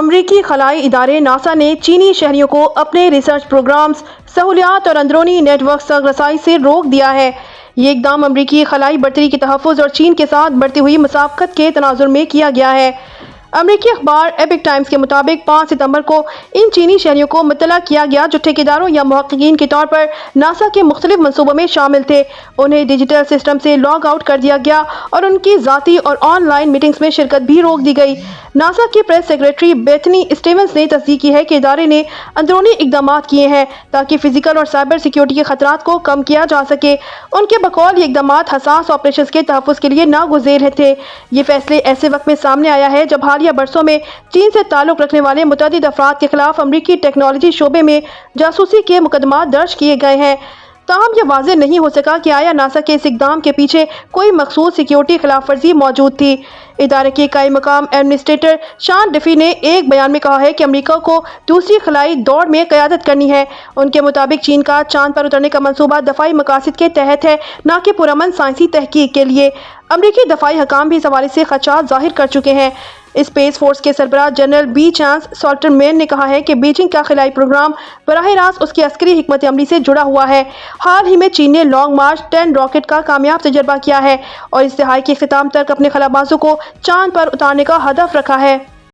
امریکی خلائی ادارے ناسا نے چینی شہریوں کو اپنے ریسرچ پروگرامز، سہولیات اور اندرونی نیٹ ورکس تک رسائی سے روک دیا ہے۔ یہ اقدام امریکی خلائی برتری کے تحفظ اور چین کے ساتھ بڑھتی ہوئی مسابقت کے تناظر میں کیا گیا ہے۔ امریکی اخبار ایپک ٹائمز کے مطابق 5 ستمبر کو ان چینی شہریوں کو مطلع کیا گیا جو ٹھیکیداروں یا محققین کے طور پر ناسا کے مختلف منصوبوں میں شامل تھے۔ انہیں ڈیجیٹل سسٹم سے لاگ آؤٹ کر دیا گیا اور ان کی ذاتی اور آن لائن میٹنگز میں شرکت بھی روک دی گئی۔ ناسا کی پریس سیکریٹری بیتھنی اسٹیونز نے تصدیق کی ہے کہ ادارے نے اندرونی اقدامات کیے ہیں تاکہ فزیکل اور سائبر سیکیورٹی کے خطرات کو کم کیا جا سکے۔ ان کے بقول یہ اقدامات حساس آپریشنز کے تحفظ کے لیے ناگزیر تھے۔ یہ فیصلے ایسے وقت میں سامنے آیا ہے جب حالیہ برسوں میں چین سے تعلق رکھنے والے متعدد افراد کے خلاف امریکی ٹیکنالوجی شعبے میں جاسوسی کے مقدمات درج کیے گئے ہیں۔ تاہم یہ واضح نہیں ہو سکا کہ آیا ناسا کے اس اقدام کے پیچھے کوئی مخصوص سیکیورٹی خلاف ورزی موجود تھی۔ ادارے کے قائم مقام ایڈمنسٹریٹر شان ڈفی نے ایک بیان میں کہا ہے کہ امریکہ کو دوسری خلائی دوڑ میں قیادت کرنی ہے۔ ان کے مطابق چین کا چاند پر اترنے کا منصوبہ دفاعی مقاصد کے تحت ہے، نہ کہ پرامن سائنسی تحقیق کے لیے۔ امریکی دفاعی حکام بھی اس حوالے سے خدشات ظاہر کر چکے ہیں۔ اسپیس فورس کے سربراہ جنرل بی چانس سالٹرمین نے کہا ہے کہ بیجنگ کا خلائی پروگرام براہ راست اس کی عسکری حکمت عملی سے جڑا ہوا ہے۔ حال ہی میں چین نے لانگ مارچ 10 راکٹ کا کامیاب تجربہ کیا ہے اور اس دہائی کے اختتام تک اپنے خلابازوں کو چاند پر اتارنے کا ہدف رکھا ہے۔